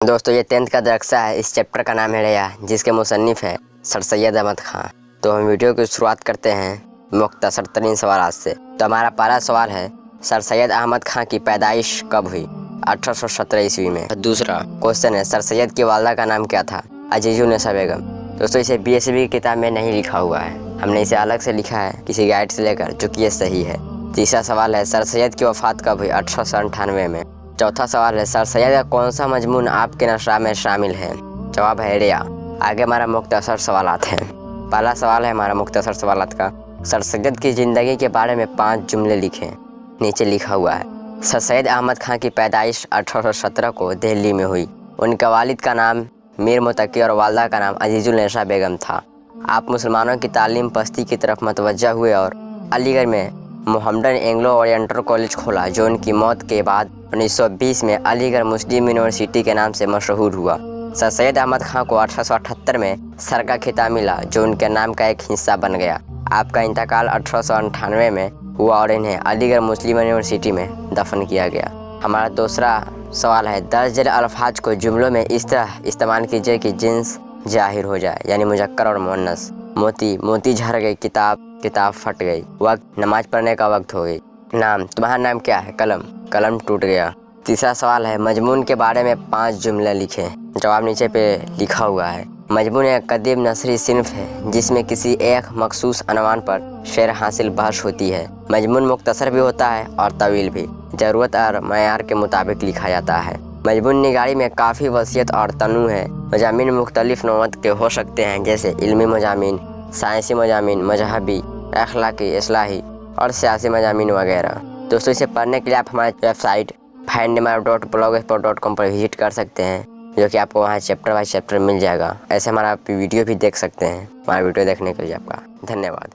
दोस्तों ये 10th का दरख्सा है। इस चैप्टर का नाम है रया, जिसके मुसन्निफ़ है सर सैयद अहमद खान। तो हम वीडियो की शुरुआत करते हैं मुख्तसर तरीन सवाल से। तो हमारा पहला सवाल है, सर सैयद अहमद खान की पैदाइश कब हुई? 1817 ईस्वी में। दूसरा क्वेश्चन है, सर सैयद की वालदा का नाम क्या था? अजीजुन्नेसा बेगम। दोस्तों इसे BSB की किताब में नहीं लिखा हुआ है, हमने इसे अलग से लिखा है किसी गाइड से लेकर, जो कि ये सही है। तीसरा सवाल है, सर सैयद की वफ़ात कब हुई? 1898 में। चौथा सवाल है, सर सैयद का कौन सा मजमून आपके नशरा में शामिल है? जवाब है रया। आगे हमारा मुख्तसर सवालात हैं। पहला सवाल है हमारा मुख्तसर सवालात का, सर सैयद की ज़िंदगी के बारे में 5 जुमले लिखें। नीचे लिखा हुआ है, सर सैयद अहमद खान की पैदाइश 1817 को दिल्ली में हुई। उनके वालिद का नाम मीर मुतकी और वालदा का नाम अजीजुन्नेसा बेगम था। आप मुसलमानों की तालीम पस्ती की तरफ मतवज्जा हुए और अलीगढ़ में मोहम्मदन एंग्लो ओरिएंटल कॉलेज खोला, जो उनकी मौत के बाद 1920 में अलीगढ़ मुस्लिम यूनिवर्सिटी के नाम से मशहूर हुआ। सर सैयद अहमद खान को 1878 में सर का खिताब मिला, जो उनके नाम का एक हिस्सा बन गया। आपका इंतकाल 1898 में हुआ और इन्हें अलीगढ़ मुस्लिम यूनिवर्सिटी में दफन किया गया। हमारा दूसरा सवाल है, दर्ज झेल अल्फाज को जुमलों में इस तरह इस्तेमाल कीजिए कि जिन्स जाहिर हो जाए, यानी मुजक्कर और मुअन्नस। मोती मोती झड़ गई, किताब किताब फट गई, वक्त नमाज पढ़ने का वक्त हो गई। नाम तुम्हारा नाम क्या है? कलम कलम टूट गया। तीसरा सवाल है, मजमून के बारे में 5 जुमले लिखें। जवाब नीचे पे लिखा हुआ है। मजमून एक कदीम नसरी सिन्फ है, जिसमें किसी एक मखसूस अनवान पर शेर हासिल बहस होती है। मजमून मुख्तसर भी होता है और तवील भी, ज़रूरत और मयार के मुताबिक लिखा जाता है। मजमून निगारी में काफ़ी वसीयत और तनू है। मजामीन मुख्तलिफ नौअत के हो सकते हैं, जैसे इल्मी मजामीन, साइंसी मजामीन, मजहबी, अखलाकी, इस्लाही और सियासी मजामीन वगैरह। दोस्तों इसे पढ़ने के लिए आप हमारे वेबसाइट findema.blogspot.com पर विजिट कर सकते हैं, जो कि आपको वहाँ चैप्टर बाय चैप्टर मिल जाएगा। ऐसे हमारा वीडियो भी देख सकते हैं। हमारा वीडियो देखने के लिए आपका धन्यवाद।